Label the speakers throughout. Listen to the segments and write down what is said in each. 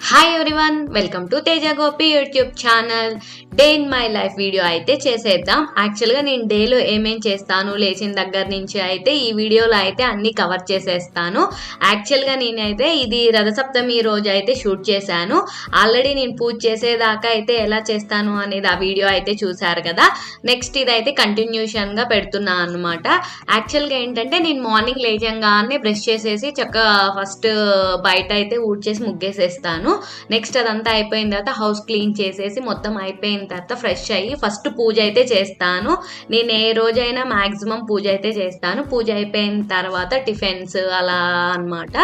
Speaker 1: Hi everyone, welcome to Teja Gopi YouTube channel. Day in my life video అయితే చేసేద్దాం. యాక్చువల్గా నేను డేలో ఏమేం చేస్తాను లేచిన దగ్గర నుంచి అయితే ఈ వీడియోలో అయితే అన్నీ కవర్ చేసేస్తాను. యాక్చువల్గా నేనైతే ఇది రథసప్తమి రోజు అయితే షూట్ చేశాను. ఆల్రెడీ నేను పూజ చేసేదాకా అయితే ఎలా చేస్తాను అనేది ఆ వీడియో అయితే చూసారు కదా. నెక్స్ట్ ఇదైతే కంటిన్యూషన్గా పెడుతున్నాను అనమాట. యాక్చువల్గా ఏంటంటే నేను మార్నింగ్ లేచంగానే బ్రష్ చేసేసి చక్కగా ఫస్ట్ బయట అయితే ఊడ్చేసి ముగ్గేసేస్తాను. నెక్స్ట్ అదంతా అయిపోయిన తర్వాత హౌస్ క్లీన్ చేసేసి మొత్తం అయిపోయిన తర్వాత ఫ్రెష్ అయ్యి ఫస్ట్ పూజ అయితే చేస్తాను. నేను ఏ రోజైనా మ్యాక్సిమం పూజ అయితే చేస్తాను. పూజ అయిపోయిన తర్వాత టిఫిన్స్ అలా అనమాట.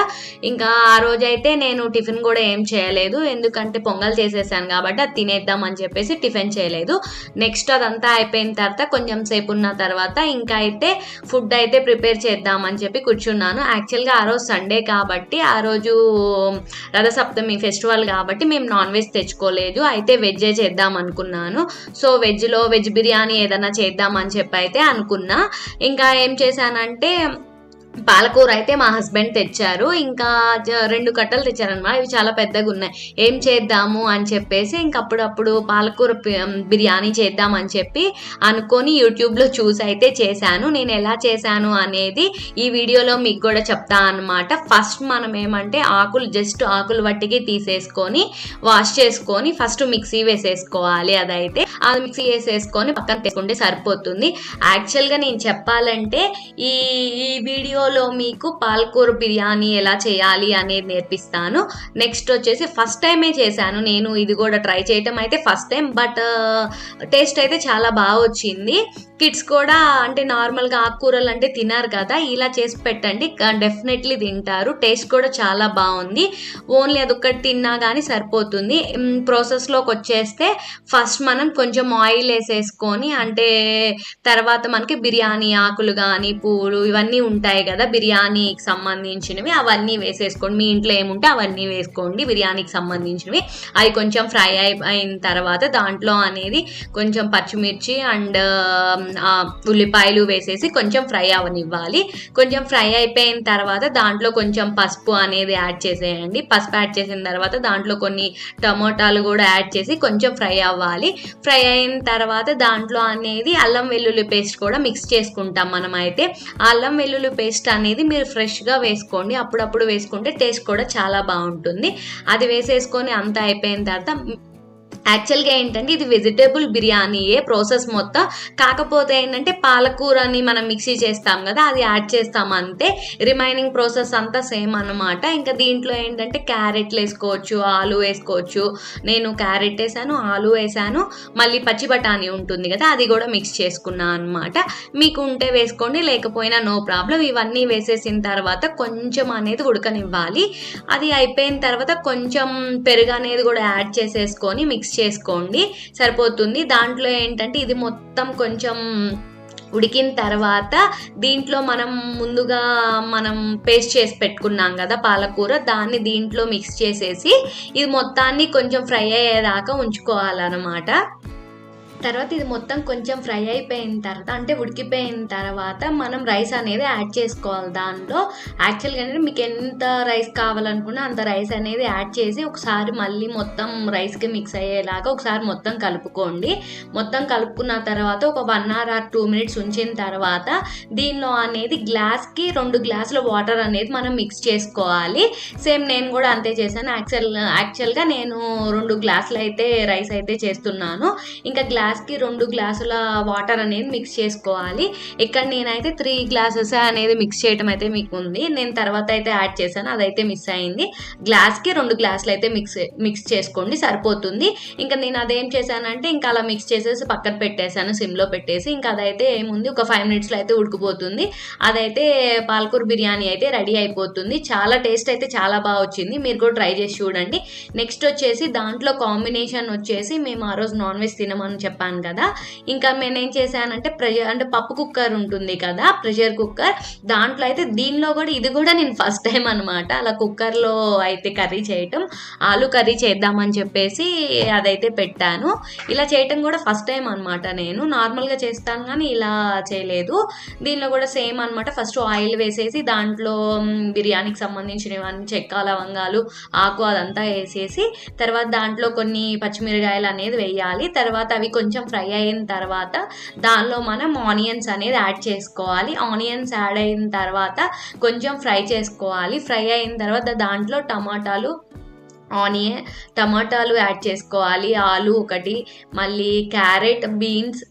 Speaker 1: ఇంకా ఆ రోజైతే నేను టిఫిన్ కూడా ఏం చేయలేదు, ఎందుకంటే పొంగల్ చేసేసాను కాబట్టి అది తినేద్దాం అని చెప్పేసి టిఫిన్ చేయలేదు. నెక్స్ట్ అదంతా అయిపోయిన తర్వాత కొంచెం సేపు ఉన్న తర్వాత ఇంకా అయితే ఫుడ్ అయితే ప్రిపేర్ చేద్దామని చెప్పి కూర్చున్నాను. యాక్చువల్గా ఆ రోజు సండే కాబట్టి ఆ రోజు రథసప్తమి ఫెస్టివల్ కాబట్టి మేము నాన్ వెజ్ తెచ్చుకోలేదు, అయితే వెజ్జే చేద్దాం అనుకున్నాను. సో వెజ్ బిర్యానీ ఏదైనా చేద్దామని చెప్పి అయితే అనుకున్నా. ఇంకా ఏం చేశానంటే పాలకూర అయితే మా హస్బెండ్ తెచ్చారు. ఇంకా 2 కట్టలు తెచ్చారనమాట. ఇవి చాలా పెద్దగా ఉన్నాయి. ఏం చేద్దాము అని చెప్పేసి ఇంకప్పుడప్పుడు పాలకూర బిర్యానీ చేద్దామని చెప్పి అనుకొని యూట్యూబ్లో చూసి అయితే చేశాను. నేను ఎలా చేశాను అనేది ఈ వీడియోలో మీకు కూడా చెప్తా అనమాట. ఫస్ట్ మనం ఏమంటే జస్ట్ ఆకులు వట్టికి తీసేసుకొని వాష్ చేసుకొని ఫస్ట్ మిక్సీ వేసేసుకోవాలి. అదైతే ఆ మిక్సీ వేసేసుకొని పక్కన తీసుకుంటే సరిపోతుంది. యాక్చువల్గా నేను చెప్పాలంటే ఈ వీడియో మీకు పాలకూర బిర్యానీ ఎలా చేయాలి అనేది నేర్పిస్తాను. నెక్స్ట్ వచ్చేసి ఫస్ట్ టైమే చేశాను నేను, ఇది కూడా ట్రై చేయటం అయితే ఫస్ట్ టైం. బట్ టేస్ట్ అయితే చాలా బాగా వచ్చింది. కిడ్స్ కూడా అంటే నార్మల్గా ఆకుకూరలు అంటే తినారు కదా, ఇలా చేసి పెట్టండి, డెఫినెట్లీ తింటారు. టేస్ట్ కూడా చాలా బాగుంది. ఓన్లీ అదొక్కటి తిన్నా కానీ సరిపోతుంది. ప్రాసెస్లోకి వచ్చేస్తే ఫస్ట్ మనం కొంచెం ఆయిల్ వేసేసుకొని, అంటే తర్వాత మనకి బిర్యానీ ఆకులు కానీ పువ్వులు ఇవన్నీ ఉంటాయి కదా బిర్యానీకి సంబంధించినవి, అవన్నీ వేసేసుకోండి. మీ ఇంట్లో ఏముంటే అవన్నీ వేసుకోండి బిర్యానీకి సంబంధించినవి. అవి కొంచెం ఫ్రై అయిన తర్వాత దాంట్లో అనేది కొంచెం పచ్చిమిర్చి అండ్ ఉల్లిపాయలు వేసేసి కొంచెం ఫ్రై అవనివ్వాలి. కొంచెం ఫ్రై అయిపోయిన తర్వాత దాంట్లో కొంచెం పసుపు అనేది యాడ్ చేసేయండి. పసుపు యాడ్ చేసిన తర్వాత దాంట్లో కొన్ని టమోటాలు కూడా యాడ్ చేసి కొంచెం ఫ్రై అవ్వాలి. ఫ్రై అయిన తర్వాత దాంట్లో అనేది అల్లం వెల్లుల్లి పేస్ట్ కూడా మిక్స్ చేసుకుంటాం మనం. అయితే అల్లం వెల్లుల్లి పేస్ట్ అనేది మీరు ఫ్రెష్గా వేసుకోండి, అప్పుడప్పుడు వేసుకుంటే టేస్ట్ కూడా చాలా బాగుంటుంది. అది వేసేసుకొని అంతా అయిపోయిన తర్వాత యాక్చువల్గా ఏంటంటే ఇది వెజిటేబుల్ బిర్యానీయే ప్రాసెస్ మొత్తం. కాకపోతే ఏంటంటే పాలకూరని మనం మిక్సీ చేస్తాం కదా, అది యాడ్ చేస్తాం అంతే. రిమైనింగ్ ప్రాసెస్ అంతా సేమ్ అన్నమాట. ఇంకా దీంట్లో ఏంటంటే క్యారెట్లు వేసుకోవచ్చు, ఆలు వేసుకోవచ్చు. నేను క్యారెట్ వేసాను, ఆలు వేసాను, మళ్ళీ పచ్చి బఠానీ ఉంటుంది కదా అది కూడా మిక్స్ చేసుకున్నాను అనమాట. మీకు ఉంటే వేసుకోండి, లేకపోయినా నో ప్రాబ్లం. ఇవన్నీ వేసేసిన తర్వాత కొంచెం అనేది ఉడకనివ్వాలి. అది అయిపోయిన తర్వాత కొంచెం పెరుగు అనేది కూడా యాడ్ చేసేసుకొని మిక్స్ చేసుకోండి, సరిపోతుంది. దాంట్లో ఏంటంటే ఇది మొత్తం కొంచెం ఉడికిన తర్వాత దీంట్లో ముందుగా మనం పేస్ట్ చేసి పెట్టుకున్నాం కదా పాలకూర, దాన్ని దీంట్లో మిక్స్ చేసేసి ఇది మొత్తాన్ని కొంచెం ఫ్రై అయ్యేదాకా ఉంచుకోవాలన్నమాట. తర్వాత ఇది మొత్తం కొంచెం ఫ్రై అయిపోయిన తర్వాత అంటే ఉడికిపోయిన తర్వాత మనం రైస్ అనేది యాడ్ చేసుకోవాలి దాంట్లో. యాక్చువల్గా అంటే మీకు ఎంత రైస్ కావాలనుకున్నా అంత రైస్ అనేది యాడ్ చేసి ఒకసారి మళ్ళీ మొత్తం రైస్కి మిక్స్ అయ్యేలాగా ఒకసారి మొత్తం కలుపుకోండి. మొత్తం కలుపుకున్న తర్వాత ఒక 1 hour or 2 minutes ఉంచిన తర్వాత దీనిలో అనేది గ్లాస్కి 2 గ్లాసుల వాటర్ అనేది మనం మిక్స్ చేసుకోవాలి. సేమ్ నేను కూడా అంతే చేశాను. యాక్చువల్గా నేను 2 గ్లాసులు అయితే రైస్ అయితే చేస్తున్నాను. ఇంకా గ్లాస్కి 2 గ్లాసుల వాటర్ అనేది మిక్స్ చేసుకోవాలి. ఇక్కడ నేనైతే 3 గ్లాసెస్ అనేది మిక్స్ చేయడం అయితే మీకు ఉంది. నేను తర్వాత అయితే యాడ్ చేశాను, అదైతే మిస్ అయింది. గ్లాస్కి 2 గ్లాసులు అయితే మిక్స్ చేసుకోండి, సరిపోతుంది. ఇంకా నేను అదేం చేశానంటే ఇంకా అలా మిక్స్ చేసేసి పక్కన పెట్టేశాను సిమ్లో పెట్టేసి. ఇంకా అదైతే ఏముంది ఒక 5 minutesలో అయితే ఉడికిపోతుంది. అదైతే పాలకూర బిర్యానీ అయితే రెడీ అయిపోతుంది. చాలా టేస్ట్ అయితే చాలా బాగా వచ్చింది, మీరు కూడా ట్రై చేసి చూడండి. నెక్స్ట్ వచ్చేసి దాంట్లో కాంబినేషన్ వచ్చేసి మేము ఆ రోజు నాన్ వెజ్ తినమని చెప్పాను చెప్పాను కదా. ఇంకా నేనేం చేశానంటే అంటే పప్పు కుక్కర్ ఉంటుంది కదా, ప్రెషర్ కుక్కర్, దాంట్లో అయితే దీనిలో కూడా ఇది కూడా నేను ఫస్ట్ టైం అనమాట అలా కుక్కర్లో అయితే కర్రీ చేయటం. ఆలు కర్రీ చేద్దామని చెప్పేసి అదైతే పెట్టాను. ఇలా చేయటం కూడా ఫస్ట్ టైం అనమాట. నేను నార్మల్గా చేస్తాను కానీ ఇలా చేయలేదు. దీనిలో కూడా సేమ్ అనమాట. ఫస్ట్ ఆయిల్ వేసేసి దాంట్లో బిర్యానీకి సంబంధించినవన్నీ చెక్క లవంగాలు ఆకు అదంతా వేసేసి తర్వాత దాంట్లో కొన్ని పచ్చిమిరకాయలు అనేది వేయాలి. తర్వాత అవి కొంచెం ఫ్రై అయిన తర్వాత దానిలో మనం ఆనియన్స్ అనేది యాడ్ చేసుకోవాలి. ఆనియన్స్ యాడ్ అయిన తర్వాత కొంచెం ఫ్రై చేసుకోవాలి. ఫ్రై అయిన తర్వాత దాంట్లో టమాటాలు యాడ్ చేసుకోవాలి. ఆలు ఒకటి, మళ్ళీ క్యారెట్, బీన్స్,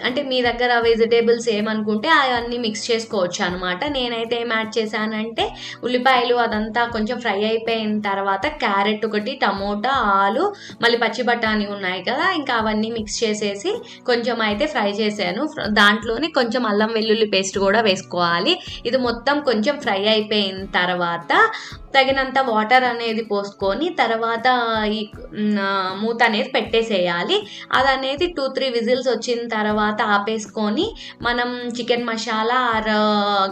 Speaker 1: అంటే మీ దగ్గర వెజిటేబుల్స్ ఏమనుకుంటే అవన్నీ మిక్స్ చేసుకోవచ్చు అనమాట. నేనైతే ఏం యాడ్ చేశానంటే ఉల్లిపాయలు అదంతా కొంచెం ఫ్రై అయిపోయిన తర్వాత క్యారెట్ ఒకటి, టమోటా, ఆలు, మళ్ళీ పచ్చి బఠానీ ఉన్నాయి కదా, ఇంకా అవన్నీ మిక్స్ చేసేసి కొంచెం అయితే ఫ్రై చేశాను. దాంట్లోనే కొంచెం అల్లం వెల్లుల్లి పేస్ట్ కూడా వేసుకోవాలి. ఇది మొత్తం కొంచెం ఫ్రై అయిపోయిన తర్వాత తగినంత వాటర్ అనేది పోసుకొని తర్వాత ఈ మూత అనేది పెట్టేసేయాలి. అది అనేది 2-3 విజిల్స్ వచ్చిన తర్వాత ఆపేసుకొని మనం చికెన్ మసాలా ఆర్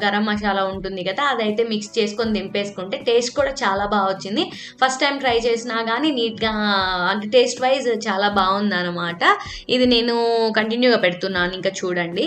Speaker 1: గరం మసాలా ఉంటుంది కదా, అదైతే మిక్స్ చేసుకొని దింపేసుకుంటే టేస్ట్ కూడా చాలా బాగా వచ్చింది. ఫస్ట్ టైం ట్రై చేసినా కానీ నీట్గా అంటే టేస్ట్ వైజ్ చాలా బాగుందన్నమాట. ఇది నేను కంటిన్యూగా పెడుతున్నాను, ఇంకా చూడండి.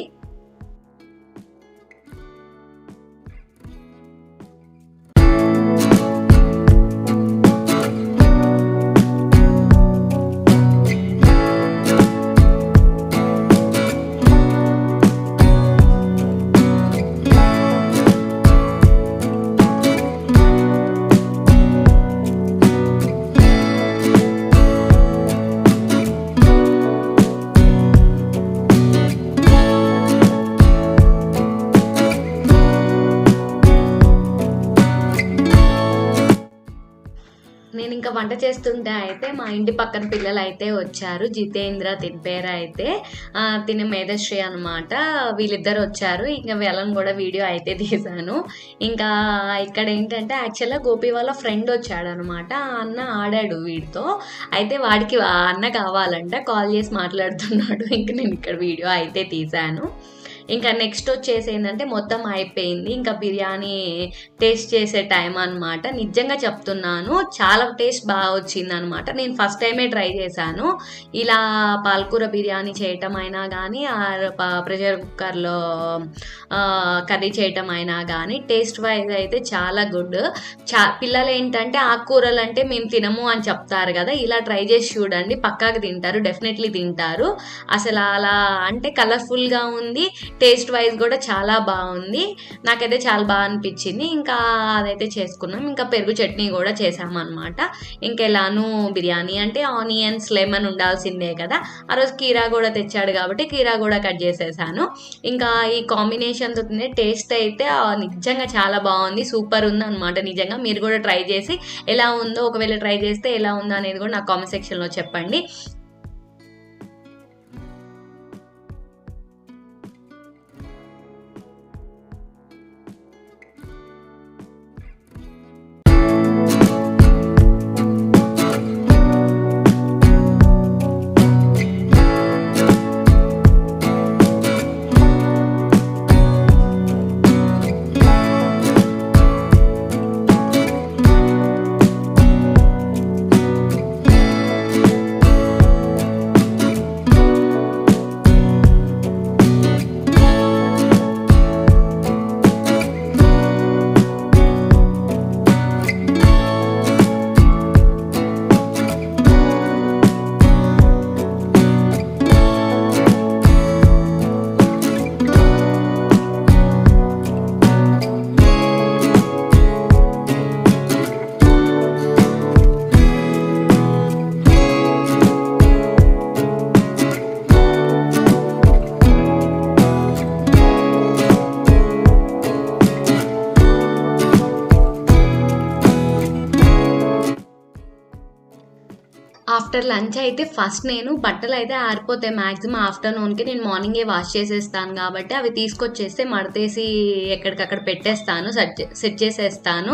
Speaker 1: నేను ఇంకా వంట చేస్తుంటే అయితే మా ఇంటి పక్కన పిల్లలు అయితే వచ్చారు. జితేంద్ర తిని పేరు అయితే, తిని మేధశ్రీ అనమాట. వీళ్ళిద్దరు వచ్చారు. ఇంకా వీళ్ళని కూడా వీడియో అయితే తీశాను. ఇంకా ఇక్కడ ఏంటంటే యాక్చువల్గా గోపి వాళ్ళ ఫ్రెండ్ వచ్చాడు అనమాట. ఆ అన్న ఆడాడు వీడితో. అయితే వాడికి ఆ అన్న కావాలంట, కాల్ చేసి మాట్లాడుతున్నాడు. ఇంక నేను ఇక్కడ వీడియో అయితే తీశాను. ఇంకా నెక్స్ట్ వచ్చేసి ఏంటంటే మొత్తం అయిపోయింది. ఇంకా బిర్యానీ టేస్ట్ చేసే టైం అనమాట. నిజంగా చెప్తున్నాను, చాలా టేస్ట్ బాగా వచ్చింది అనమాట. నేను ఫస్ట్ టైమే ట్రై చేశాను ఇలా పాలకూర బిర్యానీ చేయటం అయినా కానీ, ప్రెషర్ కుక్కర్లో కర్రీ చేయటం అయినా కానీ టేస్ట్ వైజ్ అయితే చాలా గుడ్. పిల్లలు ఏంటంటే ఆకుకూరలు అంటే మేము తినము అని చెప్తారు కదా, ఇలా ట్రై చేసి చూడండి, పక్కాగా తింటారు, డెఫినెట్లీ తింటారు. అసలు అలా అంటే కలర్ఫుల్గా ఉంది, టేస్ట్ వైజ్ కూడా చాలా బాగుంది. నాకైతే చాలా బాగా అనిపించింది. ఇంకా అదైతే చేసుకున్నాం. ఇంకా పెరుగు చట్నీ కూడా చేసామన్నమాట. ఇంకెలాను బిర్యానీ అంటే ఆనియన్స్, లెమన్ ఉండాల్సిందే కదా. ఆ రోజు కీరా కూడా తెచ్చాడు కాబట్టి కీరా కూడా కట్ చేసేసాను. ఇంకా ఈ కాంబినేషన్తో టేస్ట్ అయితే నిజంగా చాలా బాగుంది, సూపర్ ఉంది అనమాట. నిజంగా మీరు కూడా ట్రై చేసి ఎలా ఉందో, ఒకవేళ ట్రై చేస్తే ఎలా ఉందో అనేది కూడా నాకు కామెంట్ సెక్షన్లో చెప్పండి. ఆఫ్టర్ లంచ్ అయితే ఫస్ట్ నేను బట్టలు అయితే ఆరిపోతాయి మ్యాక్సిమం ఆఫ్టర్నూన్కి. నేను మార్నింగే వాష్ చేసేస్తాను కాబట్టి అవి తీసుకొచ్చేస్తే మడతేసి ఎక్కడికక్కడ పెట్టేస్తాను, సెట్ చేసేస్తాను.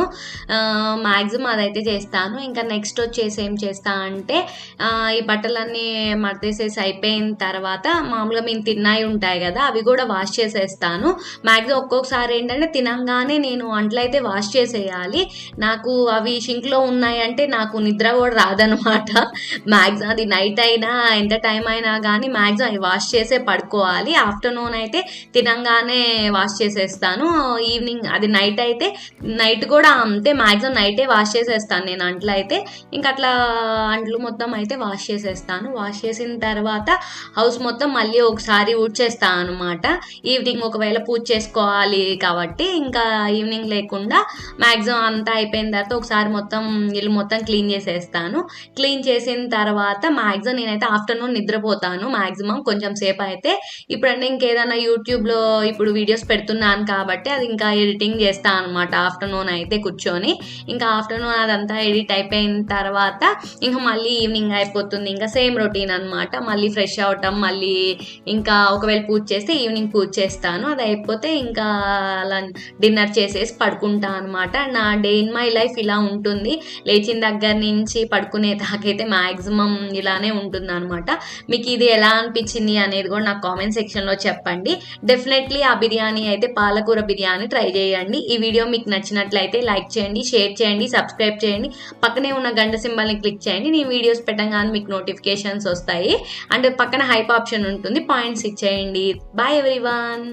Speaker 1: మ్యాక్సిమం అదైతే చేస్తాను. ఇంకా నెక్స్ట్ వచ్చేసి ఏం చేస్తా అంటే ఈ బట్టలన్నీ మడతేసేసి అయిపోయిన తర్వాత మామూలుగా మేము తిన్నాయి ఉంటాయి కదా, అవి కూడా వాష్ చేసేస్తాను. మ్యాక్సిమం ఒక్కొక్కసారి ఏంటంటే తినంగానే నేను అంట్లు అయితే వాష్ చేసేయాలి. నాకు అవి షింక్లో ఉన్నాయి అంటే నాకు నిద్ర కూడా రాదనమాట. మ్యాక్సిమం అది నైట్ అయినా ఎంత టైం అయినా కానీ మ్యాక్సిమం అవి వాష్ చేసే పడుకోవాలి. ఆఫ్టర్నూన్ అయితే తినంగానే వాష్ చేసేస్తాను. ఈవినింగ్ అది నైట్ అయితే నైట్ కూడా అంతే, మ్యాక్సిమం నైటే వాష్ చేసేస్తాను నేను అంట్లు అయితే. ఇంకా అట్లా అంట్లు మొత్తం అయితే వాష్ చేసేస్తాను. వాష్ చేసిన తర్వాత హౌస్ మొత్తం మళ్ళీ ఒకసారి ఊడ్చేస్తాను అనమాట. ఈవినింగ్ ఒకవేళ పూజ చేసుకోవాలి కాబట్టి ఇంకా ఈవినింగ్ లేకుండా మ్యాక్సిమం అంతా అయిపోయిన తర్వాత ఒకసారి మొత్తం ఇల్లు మొత్తం క్లీన్ చేసేస్తాను. క్లీన్ చేసిన తర్వాత మ్యాక్సిమం నేనైతే ఆఫ్టర్నూన్ నిద్రపోతాను మ్యాక్సిమం కొంచెం సేపు అయితే. ఇప్పుడంటే ఇంకేదైనా యూట్యూబ్లో ఇప్పుడు వీడియోస్ పెడుతున్నాను కాబట్టి అది ఇంకా ఎడిటింగ్ చేస్తాను అనమాట ఆఫ్టర్నూన్ అయితే కూర్చొని. ఇంకా ఆఫ్టర్నూన్ అదంతా ఎడిట్ అయిపోయిన తర్వాత ఇంకా మళ్ళీ ఈవినింగ్ అయిపోతుంది. ఇంకా సేమ్ రొటీన్ అనమాట. మళ్ళీ ఫ్రెష్ అవటం, మళ్ళీ ఇంకా ఒకవేళ పూజ చేస్తే ఈవినింగ్ పూజ చేస్తాను. అది అయిపోతే ఇంకా డిన్నర్ చేసేసి పడుకుంటా అనమాట. నా డే ఇన్ మై లైఫ్ ఇలా ఉంటుంది. లేచిన దగ్గర నుంచి పడుకునే దాకైతే మ్యాక్సిమం ఇలానే ఉంటుంది అనమాట. మీకు ఇది ఎలా అనిపించింది అనేది కూడా నాకు కామెంట్ సెక్షన్లో చెప్పండి. డెఫినెట్లీ ఆ బిర్యానీ అయితే పాలకూర బిర్యానీ ట్రై చేయండి. ఈ వీడియో మీకు నచ్చినట్లయితే లైక్ చేయండి, షేర్ చేయండి, సబ్స్క్రైబ్ చేయండి, పక్కనే ఉన్న గంట సింబల్ని క్లిక్ చేయండి. నేను వీడియోస్ పెట్టగానే మీకు నోటిఫికేషన్స్ వస్తాయి. అండ్ పక్కన హైప్ ఆప్షన్ ఉంటుంది, పాయింట్స్ ఇచ్చేయండి. Bye everyone.